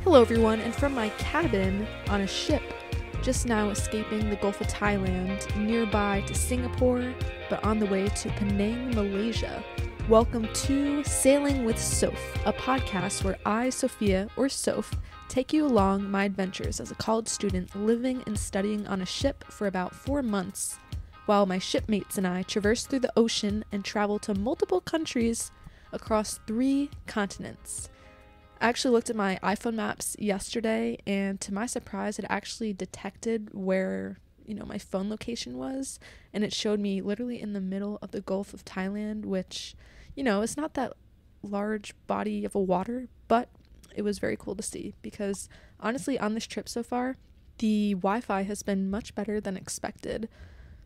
Hello everyone, and from my cabin on a ship, just now escaping the Gulf of Thailand, nearby to Singapore, but on the way to Penang, Malaysia. Welcome to Sailing with Sof, a podcast where I, Sofia, or Sof, take you along my adventures as a college student living and studying on a ship for about 4 months, while my shipmates and I traverse through the ocean and travel to multiple countries across 3 continents. I actually looked at my iPhone maps yesterday, and to my surprise, it actually detected where, my phone location was, and it showed me literally in the middle of the Gulf of Thailand, which, it's not that large body of a water, but it was very cool to see because honestly, on this trip so far, the Wi-Fi has been much better than expected.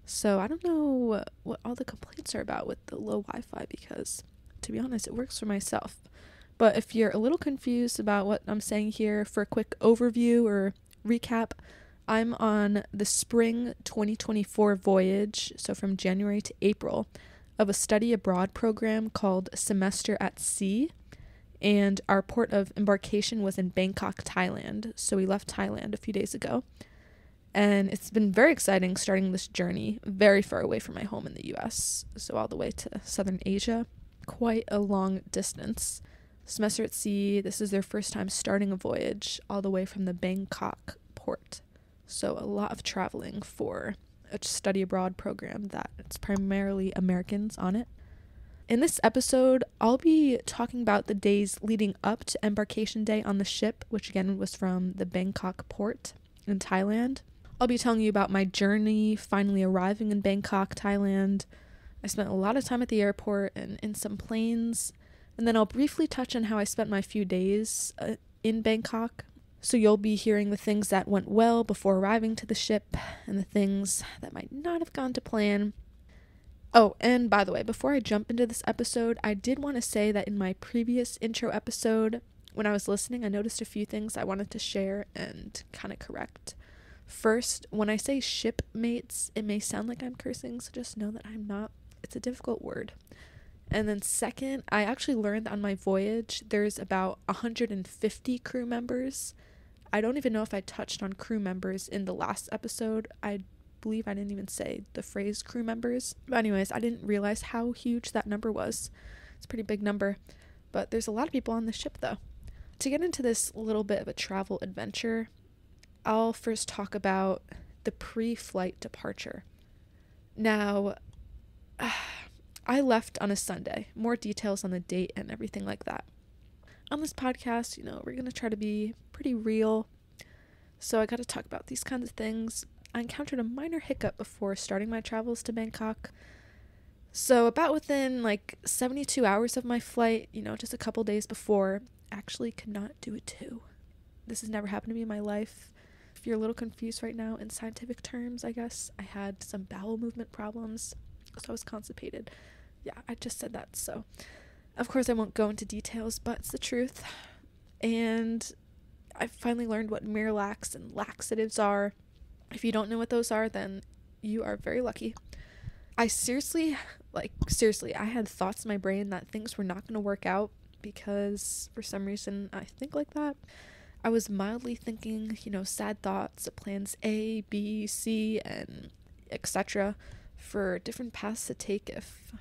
So I don't know what all the complaints are about with the low Wi-Fi because, to be honest, it works for myself. But if you're a little confused about what I'm saying here, for a quick overview or recap, I'm on the spring 2024 voyage, so from January to April, of a study abroad program called Semester at Sea, and our port of embarkation was in Bangkok, Thailand, so we left Thailand a few days ago. And it's been very exciting starting this journey very far away from my home in the US, so all the way to Southern Asia, quite a long distance. Semester at Sea, this is their first time starting a voyage all the way from the Bangkok port. So a lot of traveling for a study abroad program that it's primarily Americans on it. In this episode, I'll be talking about the days leading up to embarkation day on the ship, which again was from the Bangkok port in Thailand. I'll be telling you about my journey finally arriving in Bangkok, Thailand. I spent a lot of time at the airport and in some planes. And then I'll briefly touch on how I spent my few days in Bangkok. So you'll be hearing the things that went well before arriving to the ship and the things that might not have gone to plan. Oh, and by the way, before I jump into this episode, I did want to say that in my previous intro episode, when I was listening, I noticed a few things I wanted to share and kind of correct. First, when I say shipmates, it may sound like I'm cursing, so just know that I'm not. It's a difficult word. And then second, I actually learned that on my voyage, there's about 150 crew members. I don't even know if I touched on crew members in the last episode. I believe I didn't even say the phrase crew members. But anyways, I didn't realize how huge that number was. It's a pretty big number. But there's a lot of people on the ship, though. To get into this little bit of a travel adventure, I'll first talk about the pre-flight departure. Now, I left on a Sunday. More details on the date and everything like that. On this podcast, we're going to try to be pretty real. So I got to talk about these kinds of things. I encountered a minor hiccup before starting my travels to Bangkok. So about within 72 hours of my flight, just a couple days before, actually could not do it too. This has never happened to me in my life. If you're a little confused right now in scientific terms, I guess, I had some bowel movement problems. So I was constipated. Yeah, I just said that. So, of course, I won't go into details, but it's the truth. And I finally learned what Miralax and laxatives are. If you don't know what those are, then you are very lucky. I seriously, I had thoughts in my brain that things were not going to work out because for some reason I think like that. I was mildly thinking, sad thoughts, plans A, B, C, and etc. for different paths to take if,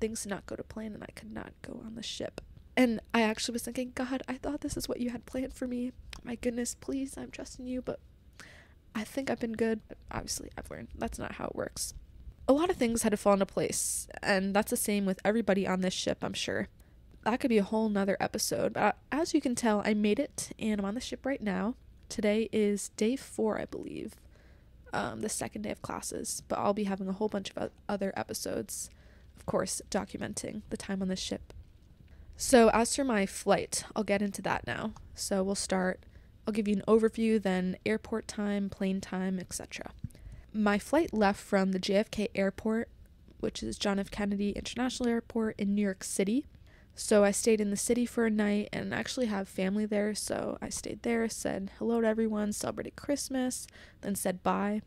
things did not go to plan and I could not go on the ship. And I actually was thinking, God, I thought this is what you had planned for me. My goodness, please, I'm trusting you, but I think I've been good. But obviously, I've learned that's not how it works. A lot of things had to fall into place, and that's the same with everybody on this ship, I'm sure. That could be a whole nother episode, but as you can tell, I made it, and I'm on the ship right now. Today is day 4, I believe. The second day of classes, but I'll be having a whole bunch of other episodes, of course, documenting the time on the ship. So as for my flight, I'll get into that now. So I'll give you an overview, then airport time, plane time, etc. My flight left from the JFK airport, which is John F. Kennedy International Airport in New York City. So I stayed in the city for a night and actually have family there, so I stayed there, said hello to everyone, celebrated Christmas, then said bye.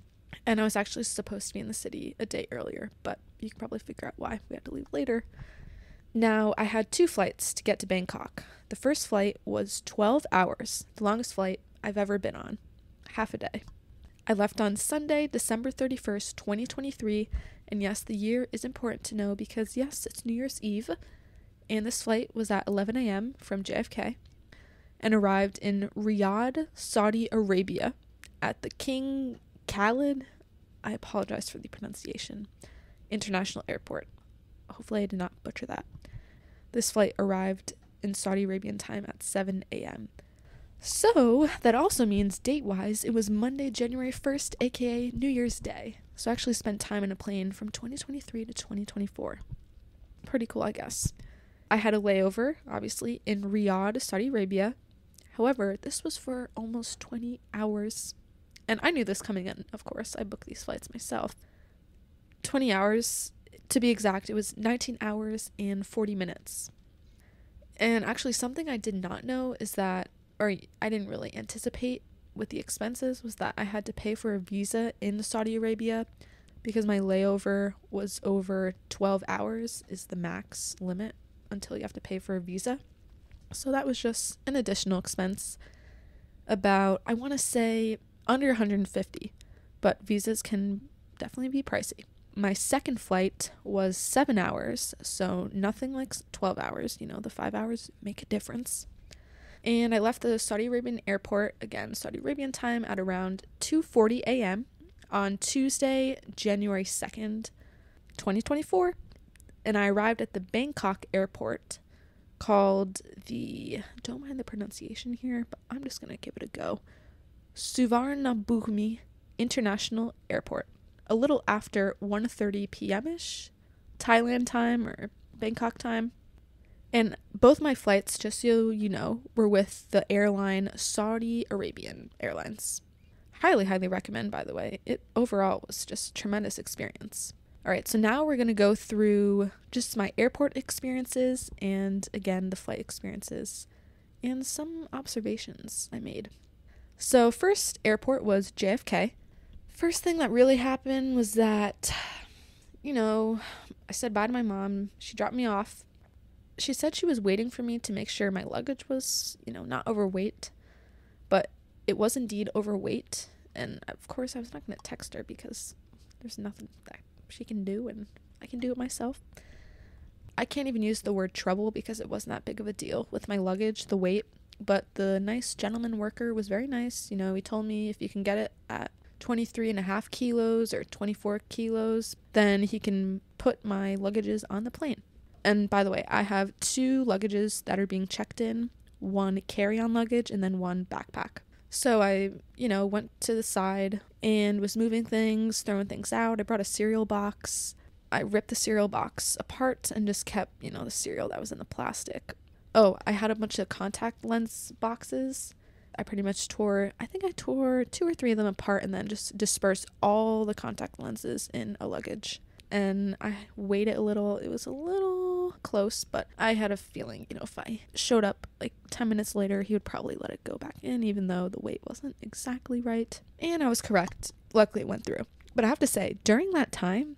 And I was actually supposed to be in the city a day earlier, but you can probably figure out why we had to leave later. Now, I had 2 flights to get to Bangkok. The first flight was 12 hours, the longest flight I've ever been on, half a day. I left on Sunday, December 31st, 2023, and yes, the year is important to know because yes, it's New Year's Eve, and this flight was at 11 a.m. from JFK and arrived in Riyadh, Saudi Arabia at the King Khalid, I apologize for the pronunciation, International Airport. Hopefully I did not butcher that. This flight arrived in Saudi Arabian time at 7 a.m. So that also means date-wise, it was Monday, January 1st, aka New Year's Day. So I actually spent time in a plane from 2023 to 2024. Pretty cool, I guess. I had a layover, obviously, in Riyadh, Saudi Arabia. However, this was for almost 20 hours. And I knew this coming in, of course. I booked these flights myself. 20 hours, to be exact, it was 19 hours and 40 minutes. And actually, something I did not know is that, or I didn't really anticipate with the expenses, was that I had to pay for a visa in Saudi Arabia because my layover was over 12 hours is the max limit until you have to pay for a visa. So that was just an additional expense, about, I want to say, under 150, but visas can definitely be pricey. My second flight was 7 hours, so nothing like 12 hours. You know, the 5 hours make a difference. And I left the Saudi Arabian airport, again, Saudi Arabian time, at around 2:40 a.m. on Tuesday, January 2nd, 2024. And I arrived at the Bangkok airport called the, don't mind the pronunciation here, but I'm just going to give it a go, Suvarnabhumi International Airport, a little after 1:30 p.m.-ish, Thailand time or Bangkok time. And both my flights, just so you know, were with the airline Saudi Arabian Airlines. Highly, highly recommend, by the way. It overall was just a tremendous experience. All right, so now we're going to go through just my airport experiences and, again, the flight experiences and some observations I made. So first airport was JFK. First thing that really happened was that, you know, I said bye to my mom. She dropped me off. She said she was waiting for me to make sure my luggage was, you know, not overweight, but it was indeed overweight. And of course I was not going to text her because there's nothing that she can do and I can do it myself. I can't even use the word trouble because it wasn't that big of a deal with my luggage, the weight, but the nice gentleman worker was very nice. You know, he told me if you can get it at 23.5 kilos or 24 kilos, then he can put my luggages on the plane. And by the way, I have 2 luggages that are being checked in, 1 carry-on luggage and then 1 backpack. So I, you know, went to the side and was moving things, throwing things out. I brought a cereal box. I ripped the cereal box apart and just kept, you know, the cereal that was in the plastic. Oh, I had a bunch of contact lens boxes. I pretty much tore 2 or 3 of them apart and then just dispersed all the contact lenses in a luggage. And I weighed it a little. It was a little close, but I had a feeling, you know, if I showed up like 10 minutes later, he would probably let it go back in, even though the weight wasn't exactly right. And I was correct. Luckily, it went through. But I have to say, during that time,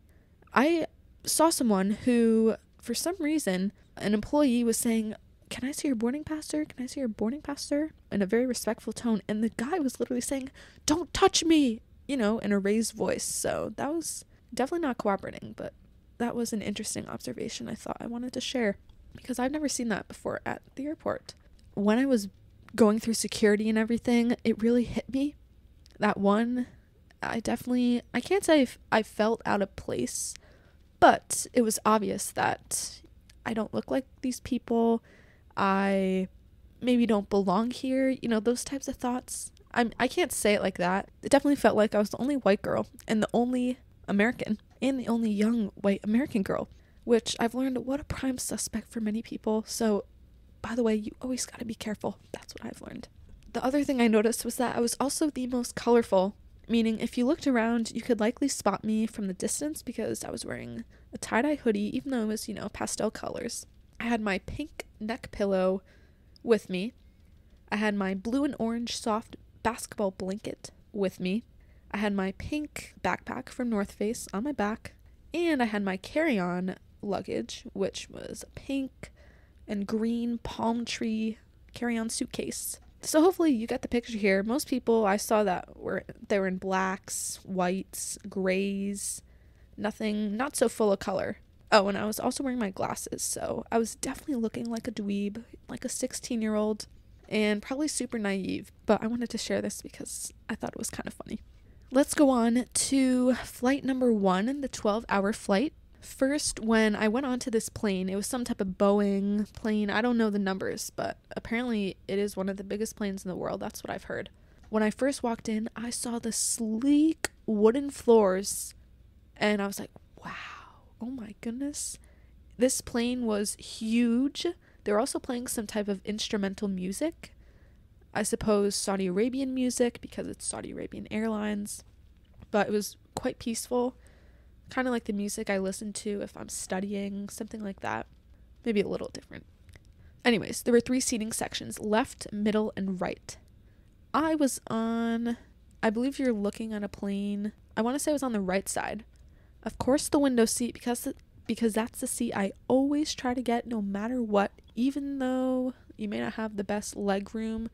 I saw someone who, for some reason, an employee was saying, "Can I see your boarding pass, sir? Can I see your boarding pass, sir?" in a very respectful tone. And the guy was literally saying, "Don't touch me," you know, in a raised voice. So that was definitely not cooperating, but that was an interesting observation I thought I wanted to share because I've never seen that before at the airport. When I was going through security and everything, it really hit me. That one, I can't say I felt out of place, but it was obvious that I don't look like these people. I maybe don't belong here, you know, those types of thoughts. I can't say it like that. It definitely felt like I was the only white girl and the only American and the only young white American girl, which I've learned what a prime suspect for many people. So, by the way, you always got to be careful. That's what I've learned. The other thing I noticed was that I was also the most colorful, meaning if you looked around, you could likely spot me from the distance because I was wearing a tie-dye hoodie, even though it was, you know, pastel colors. I had my pink neck pillow with me. I had my blue and orange soft basketball blanket with me. I had my pink backpack from North Face on my back, and I had my carry-on luggage, which was a pink and green palm tree carry-on suitcase. So hopefully you get the picture here. Most people I saw that they were in blacks, whites, grays, nothing, not so full of color. Oh, and I was also wearing my glasses, so I was definitely looking like a dweeb, like a 16-year-old, and probably super naive, but I wanted to share this because I thought it was kind of funny. Let's go on to flight number 1, the 12-hour flight. First, when I went onto this plane, it was some type of Boeing plane. I don't know the numbers, but apparently it is one of the biggest planes in the world. That's what I've heard. When I first walked in, I saw the sleek wooden floors, and I was like, wow. Oh my goodness. This plane was huge. They were also playing some type of instrumental music. I suppose Saudi Arabian music because it's Saudi Arabian Airlines. But it was quite peaceful. Kind of like the music I listen to if I'm studying, something like that. Maybe a little different. Anyways, there were 3 seating sections, left, middle, and right. I was on, I believe you're looking at a plane. I want to say I was on the right side. Of course, the window seat, because that's the seat I always try to get no matter what, even though you may not have the best leg room,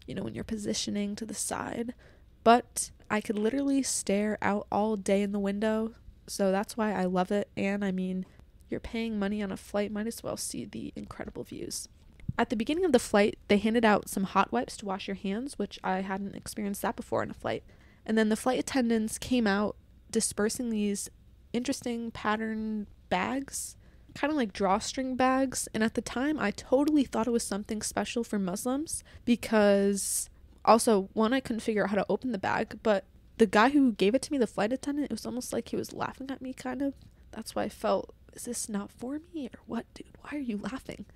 when you're positioning to the side. But I could literally stare out all day in the window, so that's why I love it. And I mean, you're paying money on a flight, might as well see the incredible views. At the beginning of the flight, they handed out some hot wipes to wash your hands, which I hadn't experienced that before in a flight. And then the flight attendants came out dispersing these interesting pattern bags, kind of like drawstring bags. And at the time, I totally thought it was something special for Muslims because also, one, I couldn't figure out how to open the bag, but the guy who gave it to me, the flight attendant, it was almost like he was laughing at me, kind of. That's why I felt, is this not for me or what, dude? Why are you laughing?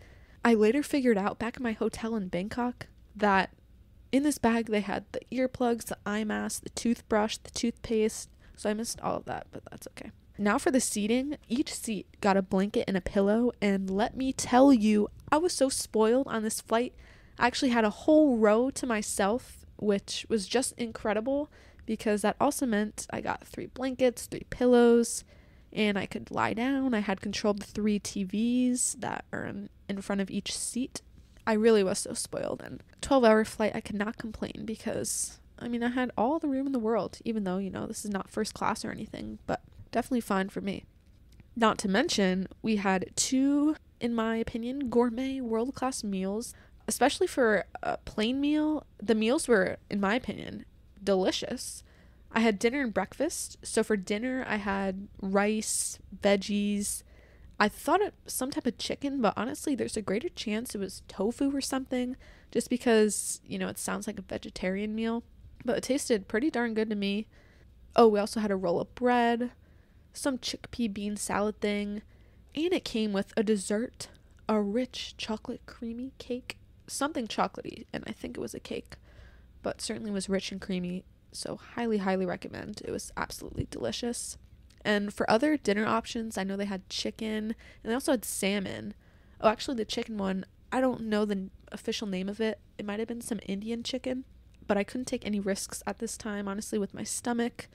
I later figured out back in my hotel in Bangkok that in this bag they had the earplugs, the eye mask, the toothbrush, the toothpaste. So I missed all of that, but that's okay. Now for the seating, each seat got a blanket and a pillow, and let me tell you, I was so spoiled on this flight. I actually had a whole row to myself, which was just incredible because that also meant I got 3 blankets, 3 pillows, and I could lie down. I had control of the 3 TVs that are in front of each seat. I really was so spoiled, and 12-hour flight, I could not complain because, I mean, I had all the room in the world, even though, this is not first class or anything, but definitely fine for me. Not to mention, we had 2, in my opinion, gourmet world-class meals, especially for a plain meal. The meals were, in my opinion, delicious. I had dinner and breakfast. So for dinner, I had rice, veggies. I thought it was some type of chicken, but honestly, there's a greater chance it was tofu or something, just because, it sounds like a vegetarian meal. But it tasted pretty darn good to me. Oh, we also had a roll of bread, some chickpea bean salad thing, and it came with a dessert, a rich chocolate creamy cake, something chocolatey, and I think it was a cake, but certainly was rich and creamy, so highly, highly recommend. It was absolutely delicious. And for other dinner options, I know they had chicken, and they also had salmon. Oh, actually, the chicken one, I don't know the official name of it. It might have been some Indian chicken, but I couldn't take any risks at this time, honestly, with my stomach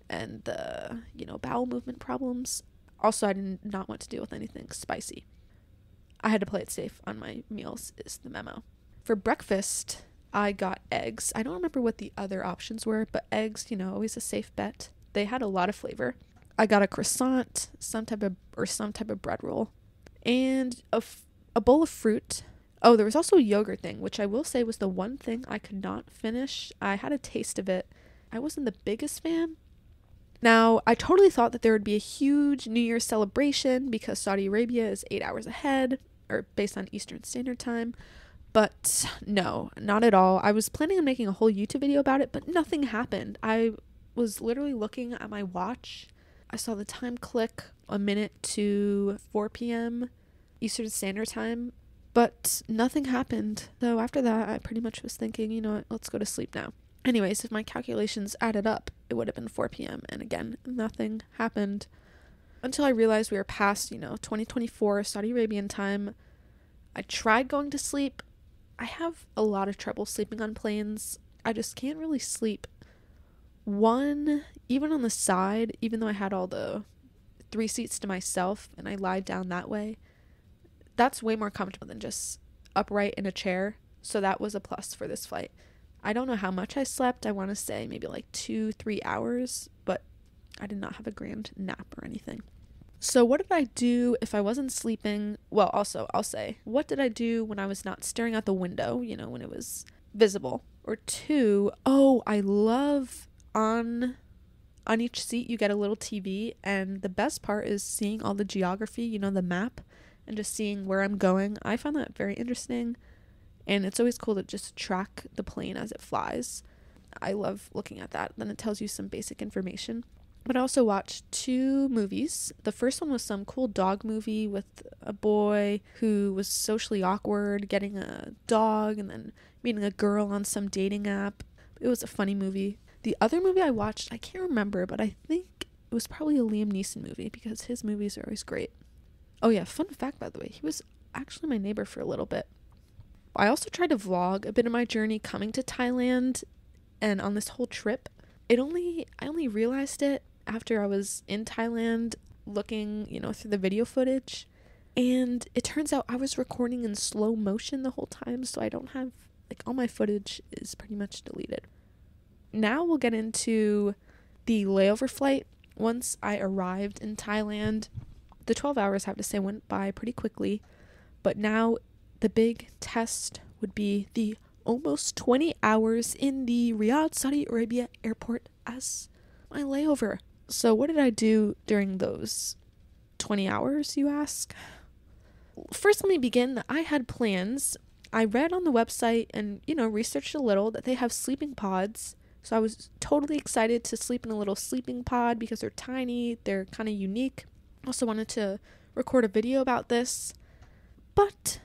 and the, bowel movement problems. Also, I did not want to deal with anything spicy. I had to play it safe on my meals is the memo. For breakfast, I got eggs. I don't remember what the other options were, but eggs, always a safe bet. They had a lot of flavor. I got a croissant, some type of bread roll, and a bowl of fruit. Oh, there was also a yogurt thing, which I will say was the one thing I could not finish. I had a taste of it. I wasn't the biggest fan. Now, I totally thought that there would be a huge New Year's celebration because Saudi Arabia is 8 hours ahead, or based on Eastern Standard Time. But no, not at all. I was planning on making a whole YouTube video about it, but nothing happened. I was literally looking at my watch. I saw the time click a minute to 4 p.m. Eastern Standard Time, but nothing happened. So after that, I pretty much was thinking, you know what, let's go to sleep now. Anyways, if my calculations added up, it would have been 4 p.m. And again, nothing happened until I realized we were past, 2024 Saudi Arabian time. I tried going to sleep. I have a lot of trouble sleeping on planes. I just can't really sleep. Even on the side, even though I had all the 3 seats to myself and I lied down that way. That's way more comfortable than just upright in a chair. So that was a plus for this flight. I don't know how much I slept. I want to say maybe like 2-3 hours, but I did not have a grand nap or anything. So what did I do if I wasn't sleeping? Well, also, I'll say, what did I do when I was not staring out the window, when it was visible? Or 2, I love on each seat you get a little TV, and the best part is seeing all the geography, the map, and just seeing where I'm going. I find that very interesting, and it's always cool to just track the plane as it flies. I love looking at that. Then it tells you some basic information. But I also watched 2 movies. The first one was some cool dog movie with a boy who was socially awkward, getting a dog, and then meeting a girl on some dating app. It was a funny movie. The other movie I watched, I can't remember, but I think it was probably a Liam Neeson movie because his movies are always great. Oh yeah, fun fact, by the way, he was actually my neighbor for a little bit. I also tried to vlog a bit of my journey coming to Thailand and on this whole trip. I only realized it after I was in Thailand looking, through the video footage. And it turns out I was recording in slow motion the whole time, so I don't have, all my footage is pretty much deleted. Now we'll get into the layover flight. Once I arrived in Thailand, the 12 hours, I have to say, went by pretty quickly. But now the big test would be the almost 20 hours in the Riyadh, Saudi Arabia airport as my layover. So what did I do during those 20 hours, you ask? First, let me begin. I had plans. I read on the website and, researched a little that they have sleeping pods. So I was totally excited to sleep in a little sleeping pod because they're tiny. They're kind of unique. Also wanted to record a video about this. But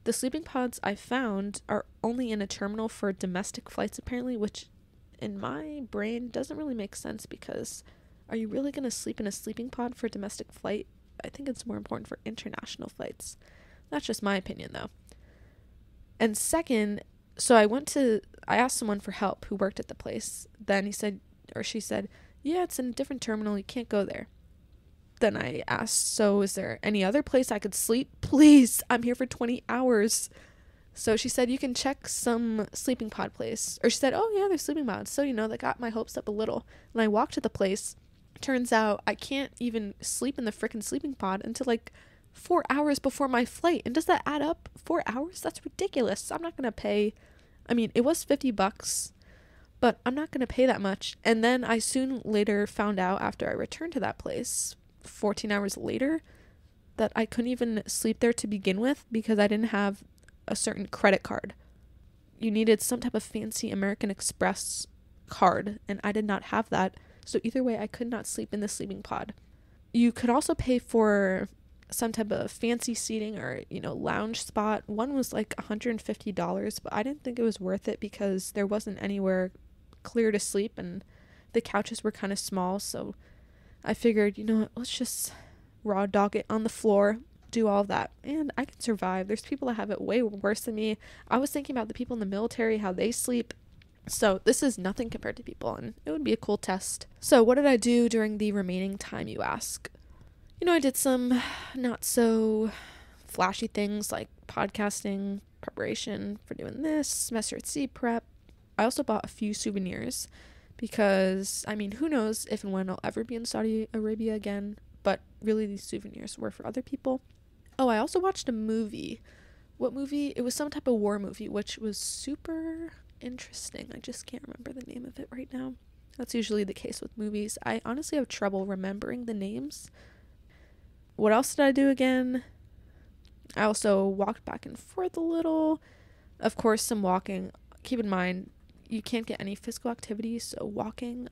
the sleeping pods I found are only in a terminal for domestic flights, apparently, which in my brain doesn't really make sense because are you really going to sleep in a sleeping pod for a domestic flight? I think it's more important for international flights. That's just my opinion, though. And second, so I asked someone for help who worked at the place. Then she said, yeah, it's in a different terminal. You can't go there. Then I asked, so is there any other place I could sleep? Please, I'm here for 20 hours. So she said, you can check some sleeping pod place. Or she said, oh yeah, there's sleeping pods. So, that got my hopes up a little. And I walked to the place. Turns out I can't even sleep in the frickin' sleeping pod until 4 hours before my flight. And does that add up? 4 hours? That's ridiculous. I'm not going to pay. It was $50, but I'm not going to pay that much. And then I soon later found out after I returned to that place, 14 hours later, that I couldn't even sleep there to begin with because I didn't have a certain credit card. You needed some type of fancy American Express card, and I did not have that. So either way, I could not sleep in the sleeping pod. You could also pay for some type of fancy seating or, lounge spot. One was $150, but I didn't think it was worth it because there wasn't anywhere clear to sleep and the couches were kind of small. So I figured, let's just raw dog it on the floor, do all of that, and I can survive. There's people that have it way worse than me. I was thinking about the people in the military, how they sleep. So this is nothing compared to people, and it would be a cool test. So what did I do during the remaining time, you ask? I did some not so flashy things like podcasting, preparation for doing this, semester at sea prep. I also bought a few souvenirs because, who knows if and when I'll ever be in Saudi Arabia again, but really these souvenirs were for other people. Oh, I also watched a movie. What movie? It was some type of war movie, which was super interesting. I just can't remember the name of it right now. That's usually the case with movies. I honestly have trouble remembering the names. What else did I do again? I also walked back and forth a little. Of course, some walking. Keep in mind, you can't get any physical activity, so walking,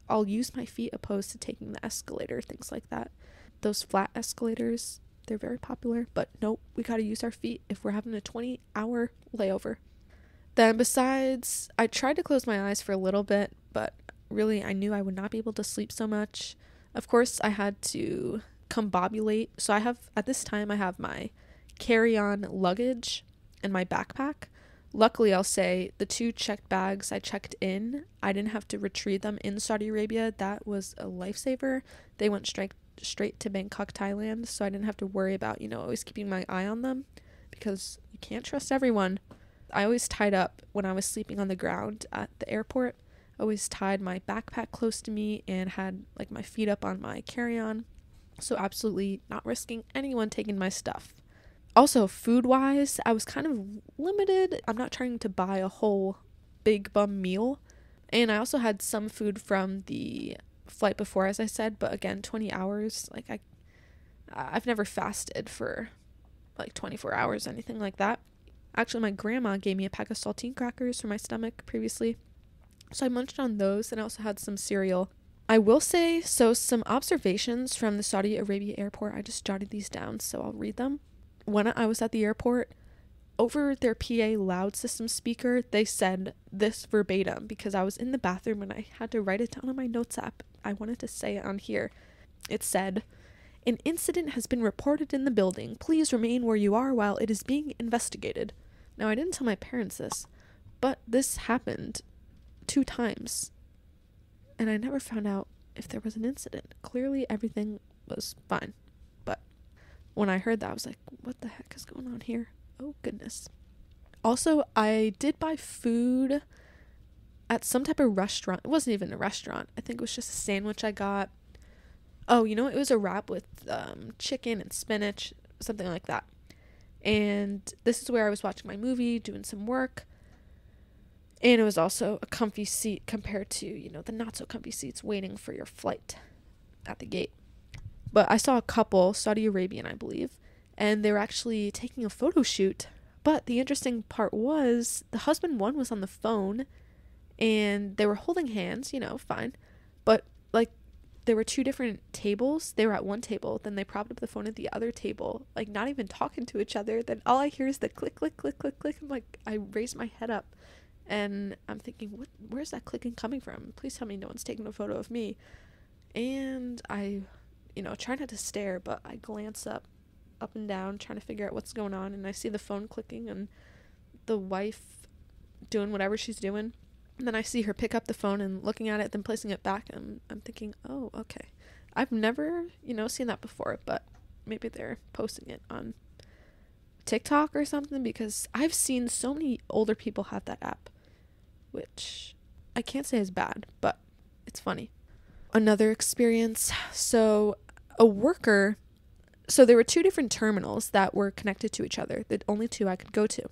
I'll use my feet opposed to taking the escalator, things like that. Those flat escalators, they're very popular, but nope, we gotta use our feet if we're having a 20-hour layover. Then besides, I tried to close my eyes for a little bit, but really I knew I would not be able to sleep so much. Of course, I had to combobulate. So at this time I have my carry-on luggage and my backpack. Luckily, I'll say, the 2 checked bags I checked in, I didn't have to retrieve them in Saudi Arabia. That was a lifesaver. They went straight to Bangkok, Thailand, so I didn't have to worry about, always keeping my eye on them, because you can't trust everyone. I always tied up when I was sleeping on the ground at the airport. I always tied my backpack close to me and had like my feet up on my carry-on, so absolutely not risking anyone taking my stuff. Also, food-wise, I was kind of limited. I'm not trying to buy a whole big bum meal. And I also had some food from the flight before, as I said, but again, 20 hours. Like, I've never fasted for like 24 hours, anything like that. Actually, my grandma gave me a pack of saltine crackers for my stomach previously, so I munched on those, and I also had some cereal. I will say, so some observations from the Saudi Arabia airport, I just jotted these down, so I'll read them. When I was at the airport, over their PA loud system speaker, they said this verbatim, because I was in the bathroom and I had to write it down on my notes app. I wanted to say it on here. It said, "An incident has been reported in the building. Please remain where you are while it is being investigated." Now, I didn't tell my parents this, but this happened 2 times, and I never found out if there was an incident. Clearly, everything was fine. When I heard that, I was like, what the heck is going on here? Oh, goodness. Also, I did buy food at some type of restaurant. It wasn't even a restaurant. I think it was just a sandwich I got. Oh, it was a wrap with chicken and spinach, something like that. And this is where I was watching my movie, doing some work. And it was also a comfy seat compared to, the not so comfy seats waiting for your flight at the gate. But I saw a couple, Saudi Arabian, I believe, and they were actually taking a photo shoot. But the interesting part was the husband one was on the phone, and they were holding hands, fine. But, like, there were 2 different tables. They were at one table, then they propped up the phone at the other table, like, not even talking to each other. Then all I hear is the click, click, click, click, click. I'm like, I raised my head up, and I'm thinking, where's that clicking coming from? Please tell me no one's taking a photo of me. And I try not to stare, but I glance up and down, trying to figure out what's going on, and I see the phone clicking and the wife doing whatever she's doing, and then I see her pick up the phone and looking at it, then placing it back, and I'm thinking, oh, okay. I've never, seen that before, but maybe they're posting it on TikTok or something, because I've seen so many older people have that app, which I can't say is bad, but it's funny. Another experience, so there were 2 different terminals that were connected to each other, the only 2 I could go to.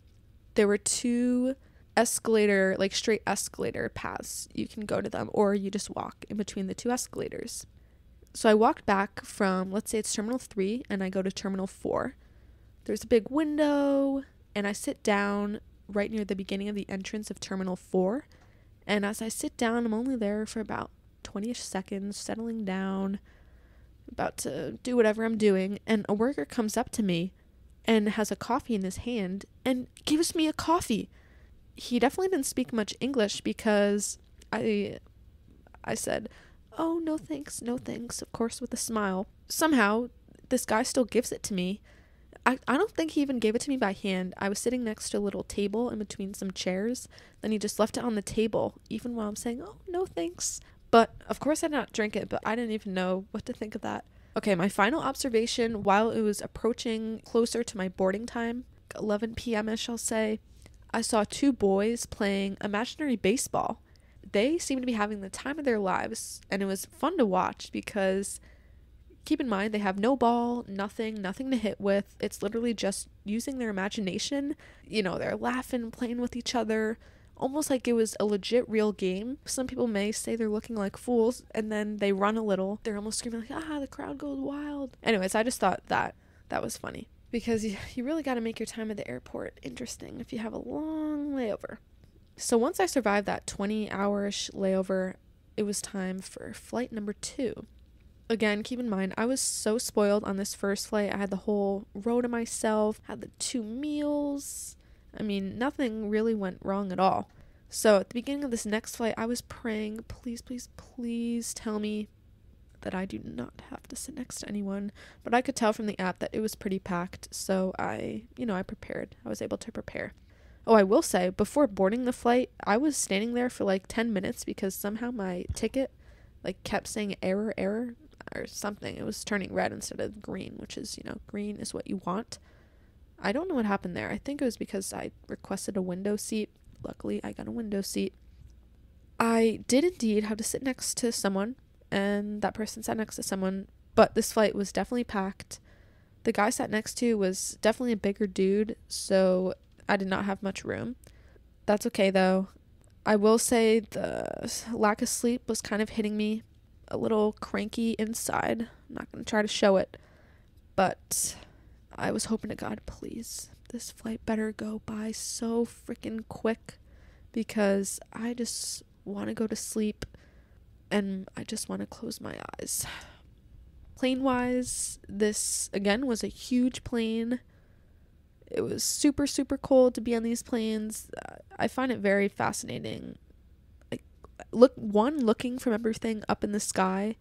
There were 2 escalator, like straight escalator paths. You can go to them, or you just walk in between the 2 escalators. So I walked back from, let's say it's Terminal 3, and I go to Terminal 4. There's a big window, and I sit down right near the beginning of the entrance of Terminal 4, and as I sit down, I'm only there for about 20-ish seconds, settling down, about to do whatever I'm doing, and a worker comes up to me and has a coffee in his hand and gives me a coffee. He definitely didn't speak much English, because I said, oh, no thanks, of course, with a smile. Somehow, this guy still gives it to me. I don't think he even gave it to me by hand. I was sitting next to a little table in between some chairs, then he just left it on the table, even while I'm saying, oh, no thanks. But, of course, I did not drink it, but I didn't even know what to think of that. Okay, my final observation, while it was approaching closer to my boarding time, 11 p.m.-ish, I'll say, I saw 2 boys playing imaginary baseball. They seemed to be having the time of their lives, and it was fun to watch because, keep in mind, they have no ball, nothing to hit with. It's literally just using their imagination. They're laughing, playing with each other, almost like it was a legit real game. Some people may say they're looking like fools, and then they run a little. They're almost screaming like, the crowd goes wild. Anyways, I just thought that was funny, because you really got to make your time at the airport interesting if you have a long layover. So once I survived that 20-hour-ish layover, it was time for flight number 2. Again, keep in mind, I was so spoiled on this first flight. I had the whole row to myself, had the 2 meals. I mean, nothing really went wrong at all. So at the beginning of this next flight, I was praying, please, please, please tell me that I do not have to sit next to anyone. But I could tell from the app that it was pretty packed. So I prepared. I was able to prepare. Oh, I will say, before boarding the flight, I was standing there for like 10 minutes because somehow my ticket like kept saying error, error, or something. It was turning red instead of green, which is, green is what you want. I don't know what happened there. I think it was because I requested a window seat. Luckily, I got a window seat. I did indeed have to sit next to someone, and that person sat next to someone, but this flight was definitely packed. The guy I sat next to was definitely a bigger dude, so I did not have much room. That's okay, though. I will say the lack of sleep was kind of hitting me, a little cranky inside. I'm not going to try to show it, but I was hoping to God, please, this flight better go by so freaking quick, because I just want to go to sleep and I just want to close my eyes. Plane wise, this again was a huge plane. It was super, super cold to be on these planes. I find it very fascinating. Like, looking from everything up in the sky,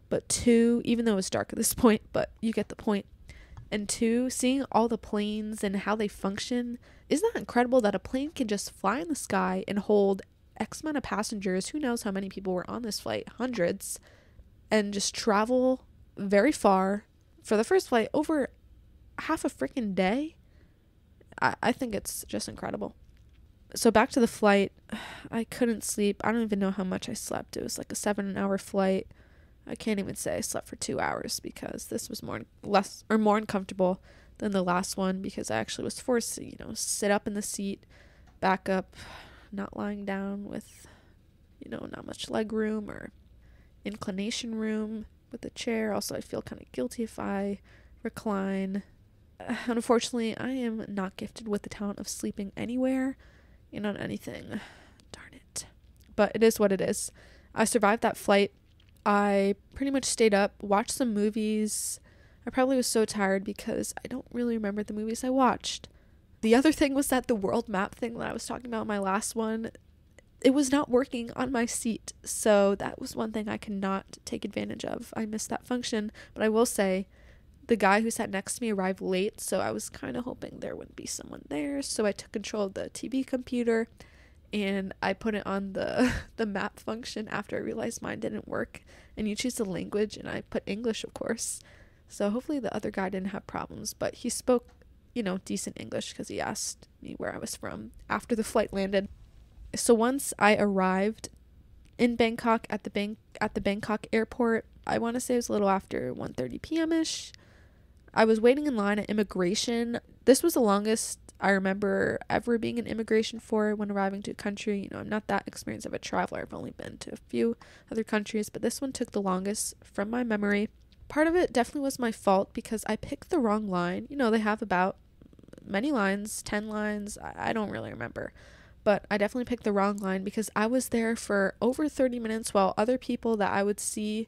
but two, even though it's dark at this point, but you get the point. And two, seeing all the planes and how they function. Isn't that incredible that a plane can just fly in the sky and hold X amount of passengers? Who knows how many people were on this flight? Hundreds. And just travel very far for the first flight over half a freaking day. I think it's just incredible. So back to the flight. I couldn't sleep. I don't even know how much I slept. It was like a 7-hour flight. I can't even say I slept for 2 hours because this was more uncomfortable than the last one, because I actually was forced to, sit up in the seat, back up, not lying down with, not much leg room or inclination room with the chair. Also, I feel kind of guilty if I recline. Unfortunately, I am not gifted with the talent of sleeping anywhere and on anything. Darn it. But it is what it is. I survived that flight. I pretty much stayed up, watched some movies. I probably was so tired because I don't really remember the movies I watched. The other thing was that the world map thing that I was talking about in my last one, it was not working on my seat. So that was one thing I could not take advantage of. I missed that function. But I will say, the guy who sat next to me arrived late, so I was kind of hoping there wouldn't be someone there. So I took control of the TV computer and I put it on the map function after I realized mine didn't work. And you choose the language, and I put English, of course. So hopefully the other guy didn't have problems, but he spoke, decent English because he asked me where I was from after the flight landed. So once I arrived in Bangkok at the Bangkok airport, I want to say it was a little after 1:30 p.m.-ish. I was waiting in line at immigration. This was the longest I remember ever being in immigration for when arriving to a country. I'm not that experienced of a traveler. I've only been to a few other countries, but this one took the longest from my memory. Part of it definitely was my fault because I picked the wrong line. They have about many lines, 10 lines. I don't really remember. But I definitely picked the wrong line because I was there for over 30 minutes while other people that I would see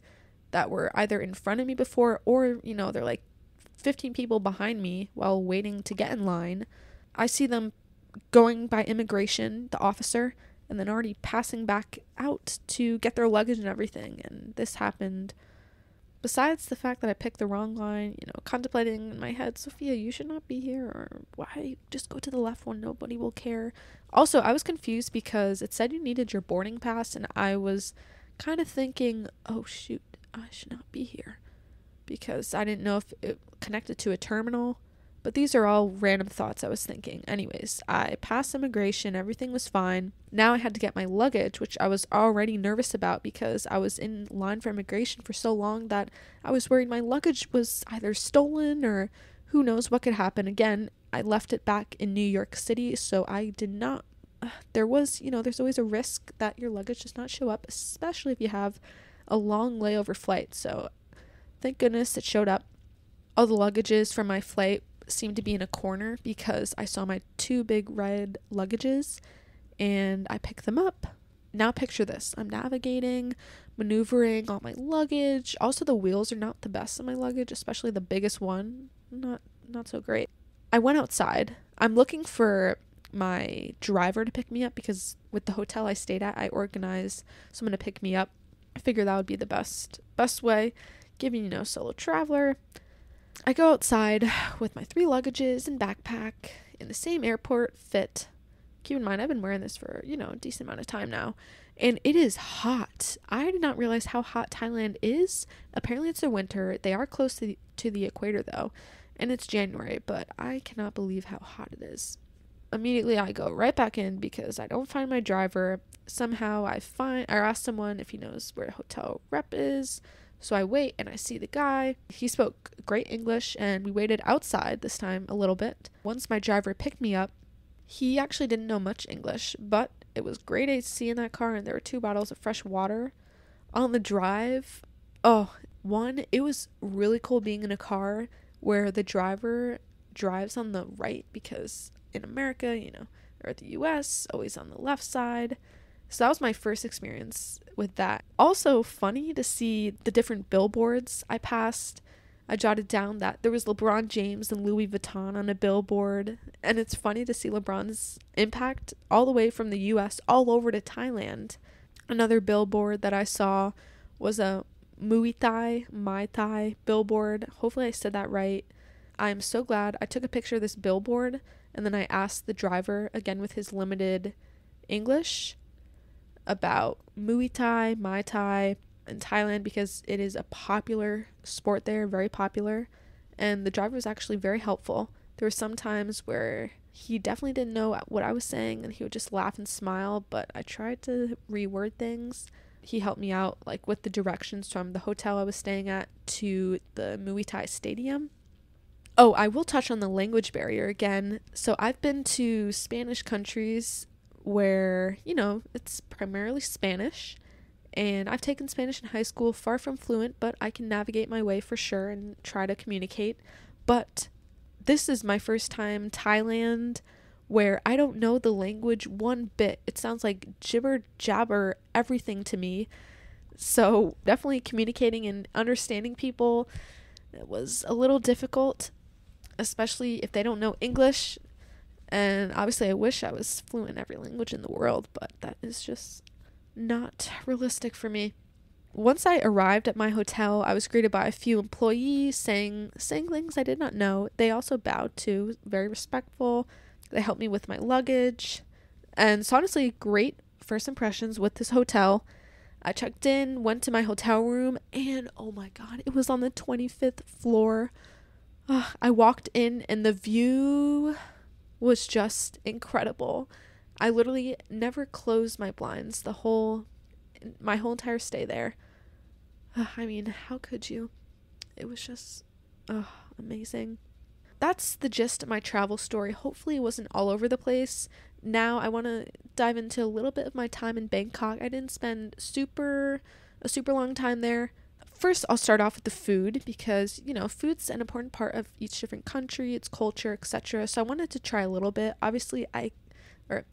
that were either in front of me before or, they're like 15 people behind me while waiting to get in line. I see them going by immigration, the officer, and then already passing back out to get their luggage and everything. And this happened. Besides the fact that I picked the wrong line, contemplating in my head, Sofia, you should not be here, or why just go to the left one, nobody will care. Also, I was confused because it said you needed your boarding pass, and I was kind of thinking, oh shoot, I should not be here, because I didn't know if it connected to a terminal. But these are all random thoughts I was thinking. Anyways, I passed immigration, everything was fine. Now I had to get my luggage, which I was already nervous about because I was in line for immigration for so long that I was worried my luggage was either stolen or who knows what could happen. Again, I left it back in New York City, so I did not, there's always a risk that your luggage does not show up, especially if you have a long layover flight. So thank goodness it showed up. All the luggages from my flight seemed to be in a corner because I saw my 2 big red luggages and I picked them up. Now picture this. I'm navigating, maneuvering all my luggage. Also, the wheels are not the best of my luggage, especially the biggest one. Not so great. I went outside. I'm looking for my driver to pick me up because with the hotel I stayed at, I organized someone to pick me up. I figured that would be the best way, given, solo traveler. I go outside with my 3 luggages and backpack in the same airport fit keep in mind, I've been wearing this for, a decent amount of time now. And it is hot. I did not realize how hot Thailand is. Apparently it's their winter. They are close to the equator though. And it's January, but I cannot believe how hot it is. Immediately I go right back in because I don't find my driver. Somehow I asked someone if he knows where the hotel rep is. So I wait and I see the guy. He spoke great English and we waited outside this time a little bit. Once my driver picked me up, he actually didn't know much English, but it was great AC in that car and there were 2 bottles of fresh water. On the drive, it was really cool being in a car where the driver drives on the right, because in America, or the US, always on the left side. So that was my first experience with that. Also funny to see the different billboards I passed. I jotted down that there was LeBron James and Louis Vuitton on a billboard. And it's funny to see LeBron's impact all the way from the US all over to Thailand. Another billboard that I saw was a Muay Thai billboard. Hopefully I said that right. I'm so glad I took a picture of this billboard and then I asked the driver, again with his limited English, about Muay Thai in Thailand, because it is a popular sport there, very popular, and the driver was actually very helpful. There were some times where he definitely didn't know what I was saying and he would just laugh and smile, but I tried to reword things. He helped me out like with the directions from the hotel I was staying at to the Muay Thai stadium. Oh, I will touch on the language barrier again. So I've been to Spanish countries where, it's primarily Spanish. And I've taken Spanish in high school, far from fluent, but I can navigate my way for sure and try to communicate. But this is my first time Thailand, where I don't know the language one bit. It sounds like jibber jabber everything to me. So definitely communicating and understanding people, it was a little difficult, especially if they don't know English. And obviously I wish I was fluent in every language in the world, but that is just not realistic for me. Once I arrived at my hotel, I was greeted by a few employees saying things I did not know. They also bowed too, very respectful. They helped me with my luggage. And so honestly, great first impressions with this hotel. I checked in, went to my hotel room, and oh my god, it was on the 25th floor. I walked in and the view was just incredible. I literally never closed my blinds my whole entire stay there. I mean, how could you? It was just amazing. That's the gist of my travel story. Hopefully it wasn't all over the place. Now I want to dive into a little bit of my time in Bangkok. I didn't spend a super long time there. First, I'll start off with the food because, food's an important part of each different country, its culture, etc. So I wanted to try a little bit. Obviously, I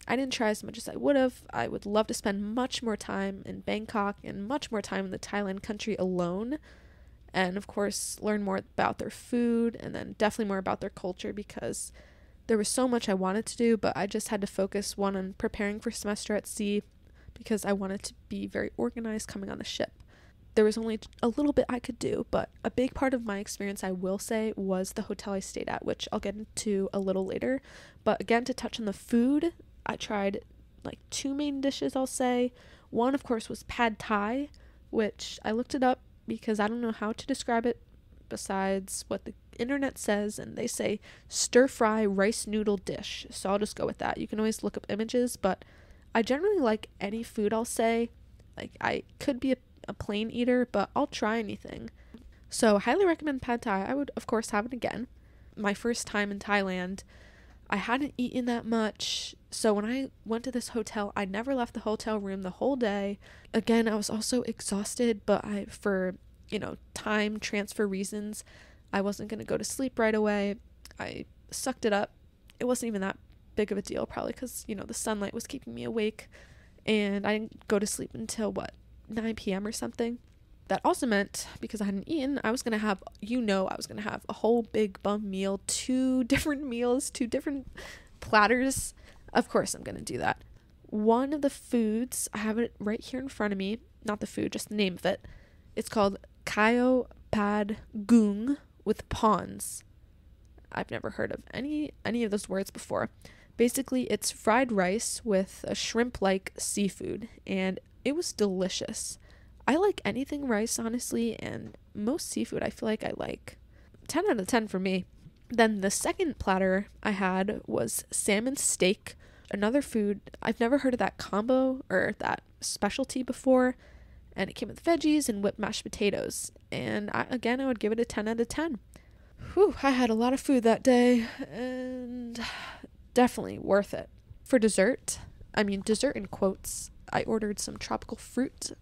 didn't try as much as I would have. I would love to spend much more time in Bangkok and much more time in the Thailand country alone. And of course, learn more about their food and then definitely more about their culture, because there was so much I wanted to do, but I just had to focus on preparing for semester at sea because I wanted to be very organized coming on the ship. There was only a little bit I could do, but a big part of my experience, I will say, was the hotel I stayed at, which I'll get into a little later. But again, to touch on the food, I tried like 2 main dishes, I'll say. One, of course, was pad thai, which I looked it up because I don't know how to describe it besides what the internet says, and they say stir-fry rice noodle dish. So I'll just go with that. You can always look up images, but I generally like any food, I'll say. Like, I could be a plain eater, but I'll try anything. So highly recommend pad thai. I would of course have it again. My first time in Thailand, I hadn't eaten that much, so when I went to this hotel, I never left the hotel room the whole day. Again, I was also exhausted, but for time transfer reasons, I wasn't going to go to sleep right away. I sucked it up. It wasn't even that big of a deal, probably because the sunlight was keeping me awake, and I didn't go to sleep until 9 p.m. or something. That also meant, because I hadn't eaten, I was going to have a whole big bum meal, 2 different meals, 2 different platters. Of course I'm going to do that. One of the foods, I have it right here in front of me, not the food, just the name of it. It's called Kayo Pad Gung with prawns. I've never heard of any of those words before. Basically, it's fried rice with a shrimp-like seafood, and it was delicious. I like anything rice, honestly, and most seafood I feel like I like. 10 out of 10 for me. Then the second platter I had was salmon steak, another food. I've never heard of that combo or that specialty before, and it came with veggies and whipped mashed potatoes. And I would give it a 10 out of 10. Whew, I had a lot of food that day, and definitely worth it. For dessert in quotes, I ordered some tropical fruit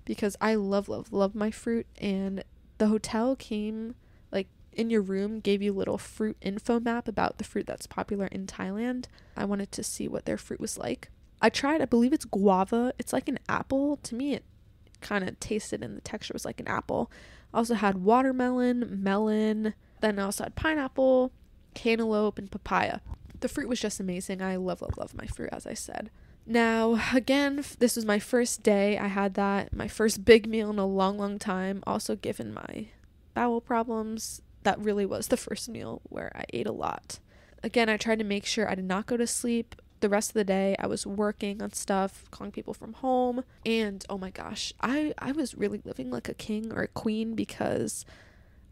because I love my fruit, and the hotel came, like, in your room, gave you a little fruit info map about the fruit that's popular in Thailand. I wanted to see what their fruit was like. I believe it's guava. It's like an apple. To me, it kind of tasted and the texture was like an apple. I also had watermelon, melon, then I also had pineapple, cantaloupe, and papaya. The fruit was just amazing. I love my fruit, as I said. Now, again, this was my first day. I had that, my first big meal in a long time. Also, given my bowel problems, that really was the first meal where I ate a lot. Again, I tried to make sure I did not go to sleep. The rest of the day, I was working on stuff, calling people from home. And, oh my gosh, I was really living like a king or a queen because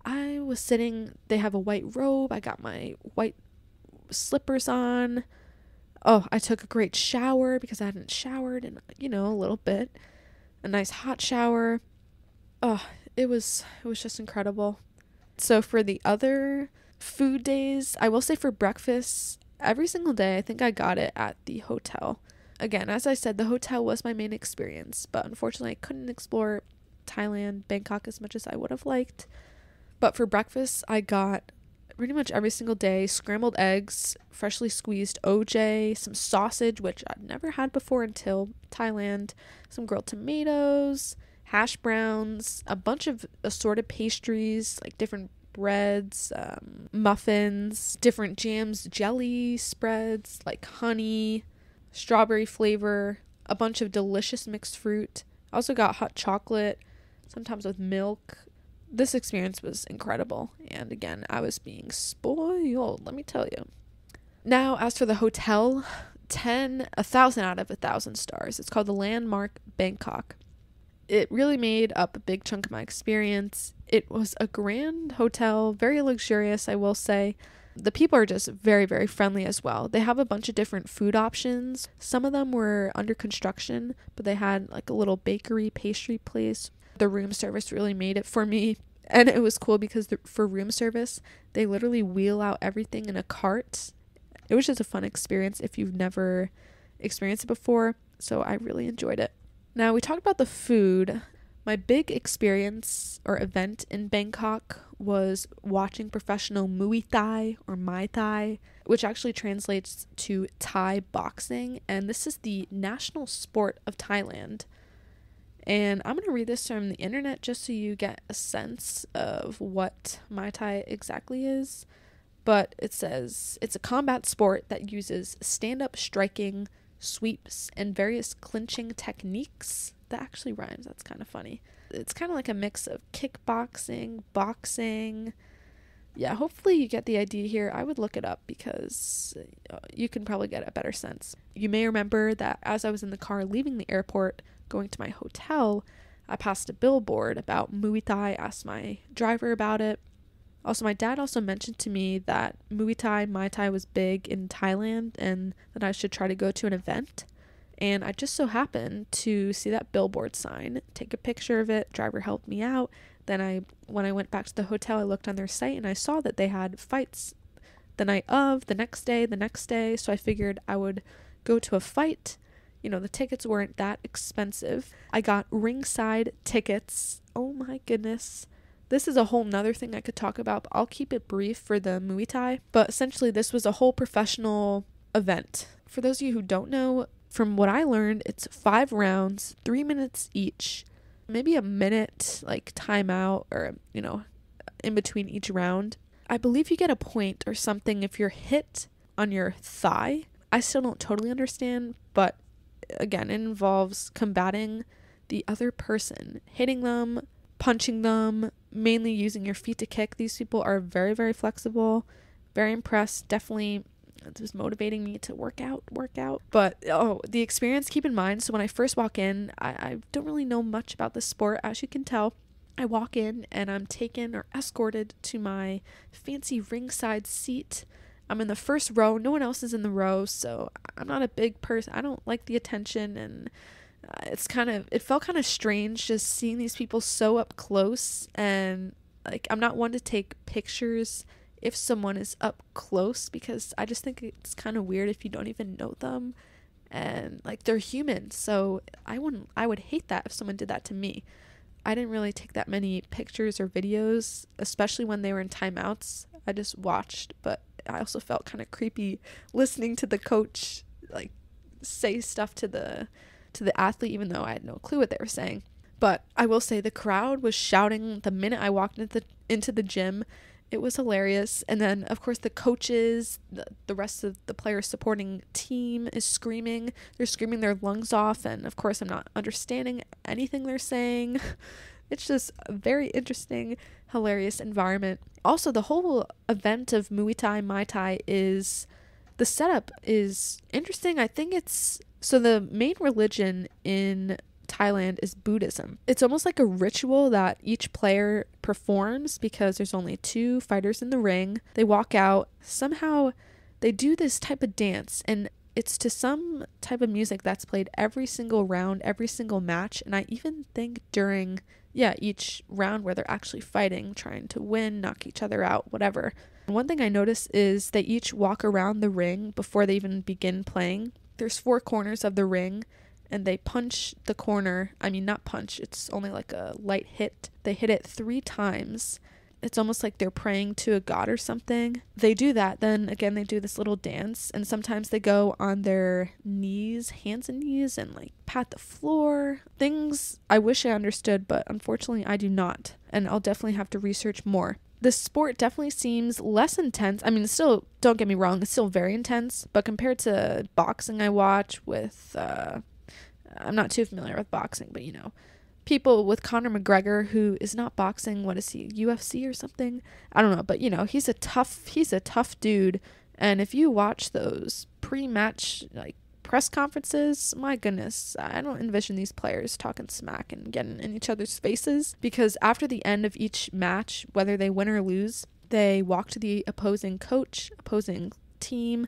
I was sitting, they have a white robe. I got my white slippers on. Oh, I took a great shower because I hadn't showered in, a little bit. A nice hot shower. Oh, it was just incredible. So for the other food days, I will say for breakfast, every single day, I think I got it at the hotel. Again, as I said, the hotel was my main experience, but unfortunately I couldn't explore Thailand, Bangkok as much as I would have liked. But for breakfast, I got pretty much every single day scrambled eggs, freshly squeezed OJ, some sausage, which I'd never had before until Thailand, some grilled tomatoes, hash browns, a bunch of assorted pastries, like different breads, muffins, different jams, jelly spreads, like honey, strawberry flavor, a bunch of delicious mixed fruit. I also got hot chocolate, sometimes with milk. This experience was incredible, and again, I was being spoiled, let me tell you. Now, as for the hotel, 1,000 out of 1,000 stars. It's called the Landmark Bangkok. It really made up a big chunk of my experience. It was a grand hotel, very luxurious, I will say. The people are just very, very friendly as well. They have a bunch of different food options. Some of them were under construction, but they had like a little bakery, pastry place. The room service really made it for me. And it was cool because for room service, they literally wheel out everything in a cart. It was just a fun experience if you've never experienced it before. So I really enjoyed it. Now, we talked about the food. My big experience or event in Bangkok was watching professional Muay Thai or Muay Thai, which actually translates to Thai boxing. And this is the national sport of Thailand. And I'm going to read this from the internet just so you get a sense of what Muay Thai exactly is. But it says, it's a combat sport that uses stand-up striking, sweeps, and various clinching techniques. That actually rhymes. That's kind of funny. It's kind of like a mix of kickboxing, boxing. Yeah, hopefully you get the idea here. I would look it up because you can probably get a better sense. You may remember that as I was in the car leaving the airport, going to my hotel, I passed a billboard about Muay Thai, asked my driver about it. Also, my dad also mentioned to me that Muay Thai, Muay Thai was big in Thailand and that I should try to go to an event. And I just so happened to see that billboard sign, take a picture of it, driver helped me out. Then when I went back to the hotel, I looked on their site and I saw that they had fights the night of, the next day. So I figured I would go to a fight. The tickets weren't that expensive. I got ringside tickets. Oh my goodness. This is a whole nother thing I could talk about, but I'll keep it brief for the Muay Thai. But essentially, this was a whole professional event. For those of you who don't know, from what I learned, it's 5 rounds, 3 minutes each. Maybe a minute, like timeout or, in between each round. I believe you get a point or something if you're hit on your thigh. I still don't totally understand, but again, it involves combating the other person, hitting them, punching them, mainly using your feet to kick. These people are very, very flexible, very impressed. Definitely It was motivating me to work out. But the experience, keep in mind, so when I first walk in, I don't really know much about this sport, as you can tell. I walk in and I'm taken or escorted to my fancy ringside seat. I'm in the first row. No one else is in the row, so I'm not a big person. I don't like the attention, and it felt kind of strange just seeing these people so up close. And like, I'm not one to take pictures if someone is up close, because I just think it's kind of weird if you don't even know them, and like, they're human. So I would hate that if someone did that to me. I didn't really take that many pictures or videos, especially when they were in timeouts. I just watched, but I also felt kind of creepy listening to the coach like say stuff to the athlete, even though I had no clue what they were saying. But I will say the crowd was shouting the minute I walked into the gym. It was hilarious. And then, of course, the coaches, the rest of the players supporting team is screaming. They're screaming their lungs off. And, of course, I'm not understanding anything they're saying. It's just a very interesting, hilarious environment. Also, the whole event of Muay Thai, Muay Thai the setup is interesting. I think so the main religion in Thailand is Buddhism. It's almost like a ritual that each player performs, because there's only 2 fighters in the ring. They walk out. Somehow they do this type of dance, and it's to some type of music that's played every single round, every single match. And I even think during each round where they're actually fighting, trying to win, knock each other out, whatever. And one thing I noticed is they each walk around the ring before they even begin playing. There's 4 corners of the ring, and they punch the corner. I mean, not punch, it's only like a light hit. They hit it 3 times. It's almost like they're praying to a god or something. They do that, then again they do this little dance, and sometimes they go on their knees, hands and knees, and like pat the floor. Things I wish I understood, but unfortunately I do not, and I'll definitely have to research more. This sport definitely seems less intense. I mean, still, don't get me wrong, it's still very intense, but compared to boxing I watch with I'm not too familiar with boxing, but people with Conor McGregor, who is not boxing. What is he, UFC or something? I don't know, but he's a tough dude. And if you watch those pre-match like press conferences, my goodness, I don't envision these players talking smack and getting in each other's faces, because after the end of each match, whether they win or lose, they walk to the opposing team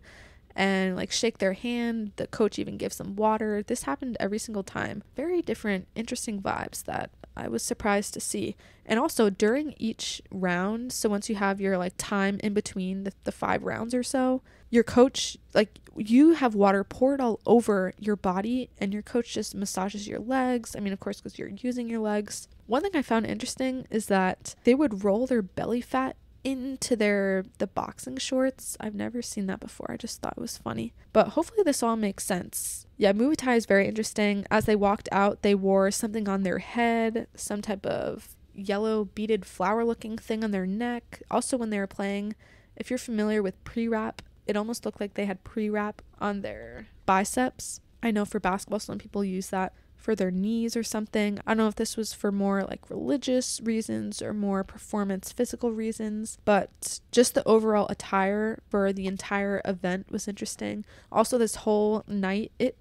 and like shake their hand. The coach even gives them water. This happened every single time. Very different, interesting vibes that I was surprised to see. And also during each round, so once you have your like time in between the 5 rounds or so, your coach, like, you have water poured all over your body, and your coach just massages your legs. I mean, of course, because you're using your legs. One thing I found interesting is that they would roll their belly fat into the boxing shorts. I've never seen that before. I just thought it was funny. But hopefully this all makes sense. Yeah, Muay Thai is very interesting. As they walked out, they wore something on their head, some type of yellow beaded flower looking thing on their neck. Also, when they were playing, if you're familiar with pre-wrap, it almost looked like they had pre-wrap on their biceps. I know for basketball, some people use that for their knees or something. I don't know if this was for more like religious reasons or more performance physical reasons, but just the overall attire for the entire event was interesting. Also, this whole night, it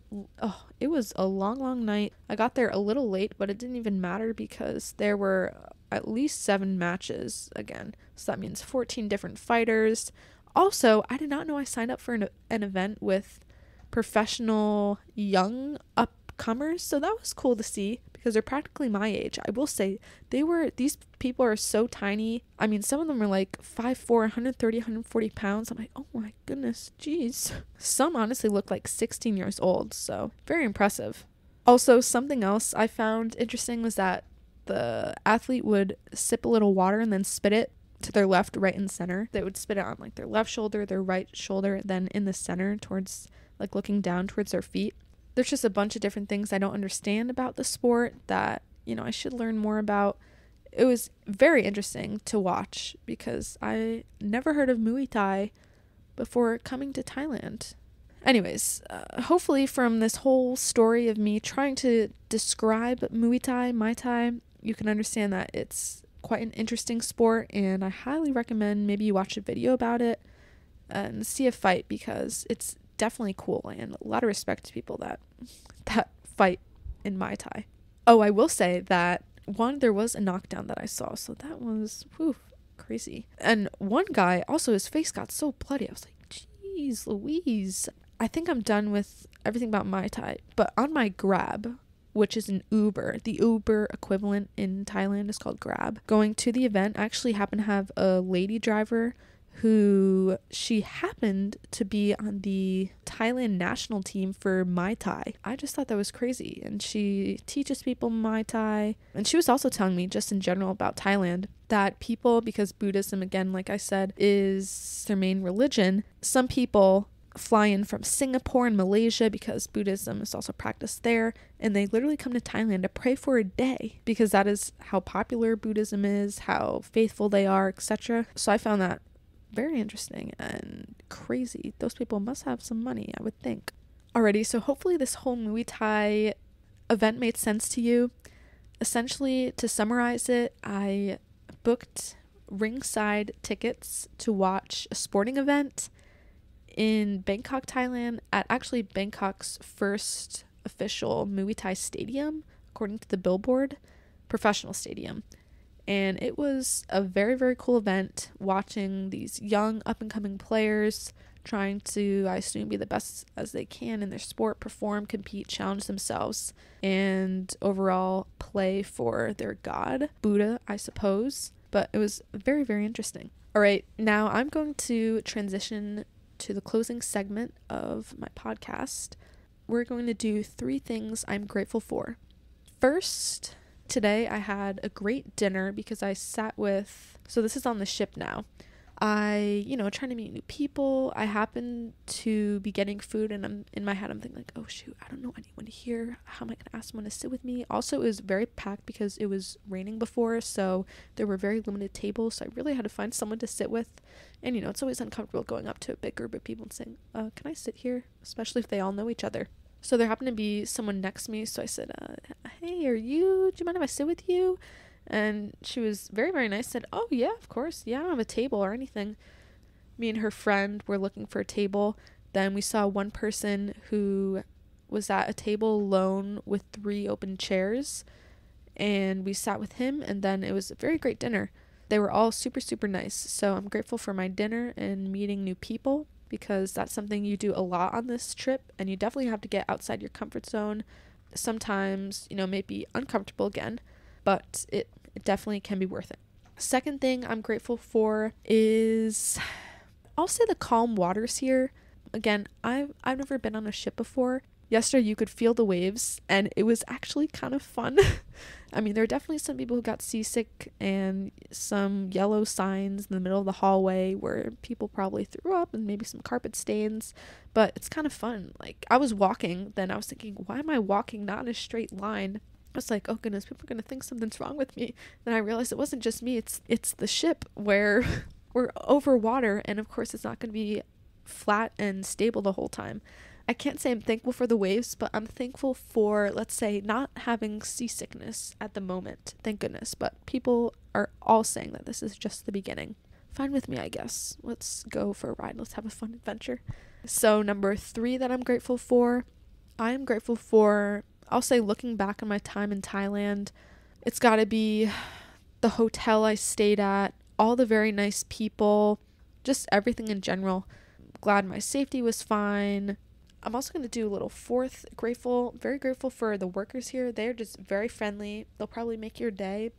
was a long night. I got there a little late, but it didn't even matter because there were at least 7 matches again. So that means 14 different fighters. Also, I did not know I signed up for an event with professional young upcomers, so that was cool to see because they're practically my age. I will say these people are so tiny. I mean, some of them are like 5'4", 130, 140 pounds. I'm like, oh my goodness, jeez. Some honestly look like 16 years old, so very impressive. Also, something else I found interesting was that the athlete would sip a little water and then spit it to their left, right, and center. They would spit it on like their left shoulder, their right shoulder, then in the center towards like looking down towards their feet. There's just a bunch of different things I don't understand about the sport that, I should learn more about. It was very interesting to watch because I never heard of Muay Thai before coming to Thailand. Anyways, hopefully from this whole story of me trying to describe Muay Thai, Muay Thai, you can understand that it's quite an interesting sport, and I highly recommend maybe you watch a video about it. and see a fight, because it's definitely cool, and a lot of respect to people that fight in Muay Thai. Oh, I will say that there was a knockdown that I saw, so that was crazy. And one guy, also his face got so bloody. I was like, geez Louise. I think I'm done with everything about Muay Thai, but on my Grab, which is an Uber, the Uber equivalent in Thailand is called Grab, going to the event, I actually happened to have a lady driver who she happened to be on the Thailand national team for Muay Thai. I just thought that was crazy. And she teaches people Muay Thai. And she was also telling me just in general about Thailand that people, because Buddhism, again, like I said, is their main religion, some people fly in from Singapore and Malaysia because Buddhism is also practiced there, and they literally come to Thailand to pray for a day because that is how popular Buddhism is, how faithful they are, etc. So I found that very interesting and crazy. Those people must have some money, I would think. Alrighty, so hopefully this whole Muay Thai event made sense to you. Essentially, to summarize it, I booked ringside tickets to watch a sporting event in Bangkok, Thailand, at actually Bangkok's first official Muay Thai stadium, according to the Billboard, professional stadium. And it was a very, very cool event, watching these young up-and-coming players trying to, I assume, be the best as they can in their sport, perform, compete, challenge themselves, and overall play for their god, Buddha, I suppose. But it was very, very interesting. All right, now I'm going to transition to the closing segment of my podcast. We're going to do 3 things I'm grateful for. First, today I had a great dinner because I sat with, so this is on the ship now. Trying to meet new people. I happen to be getting food, and I'm in my head, I'm thinking like, oh shoot, I don't know anyone here. How am I going to ask someone to sit with me? Also, it was very packed because it was raining before, so there were very limited tables, so I really had to find someone to sit with. And it's always uncomfortable going up to a big group of people and saying, can I sit here? Especially if they all know each other. So there happened to be someone next to me, so I said, hey, do you mind if I sit with you? And she was very, very nice, said, oh yeah, of course, yeah, I don't have a table or anything. Me and her friend were looking for a table. Then we saw one person who was at a table alone with 3 open chairs, and we sat with him, and then it was a very great dinner. They were all super, super nice. So I'm grateful for my dinner and meeting new people, because that's something you do a lot on this trip, and you definitely have to get outside your comfort zone. Sometimes, maybe uncomfortable again, but it definitely can be worth it. Second thing I'm grateful for is, I'll say, the calm waters here. Again, I've never been on a ship before. Yesterday you could feel the waves, and it was actually kind of fun. I mean, there are definitely some people who got seasick, and some yellow signs in the middle of the hallway where people probably threw up, and maybe some carpet stains, but it's kind of fun. Like, I was walking, then I was thinking, why am I walking not in a straight line? I was like, oh goodness, people are going to think something's wrong with me. Then I realized it wasn't just me, it's the ship, where we're over water, and of course it's not going to be flat and stable the whole time. I can't say I'm thankful for the waves, but I'm thankful for, let's say, not having seasickness at the moment. Thank goodness. But people are all saying that this is just the beginning. Fine with me, I guess. Let's go for a ride. Let's have a fun adventure. So number 3 that I'm grateful for, I'm grateful for, I'll say, looking back on my time in Thailand, it's got to be the hotel I stayed at, all the very nice people, just everything in general. Glad my safety was fine. I'm also going to do a little 4th very grateful for the workers here. They're just very friendly. They'll probably make your day.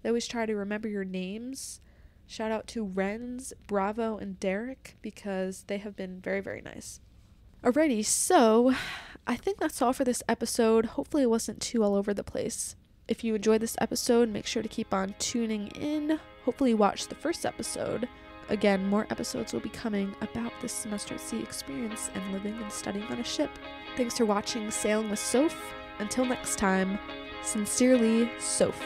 They always try to remember your names. Shout out to Renz, Bravo, and Derek, because they have been very, very nice. Alrighty, so I think that's all for this episode. Hopefully it wasn't too all over the place. If you enjoyed this episode, make sure to keep on tuning in. Hopefully watch the first episode. Again, more episodes will be coming about this semester at sea experience and living and studying on a ship. Thanks for watching Sailing with Sof. Until next time, sincerely, Sof.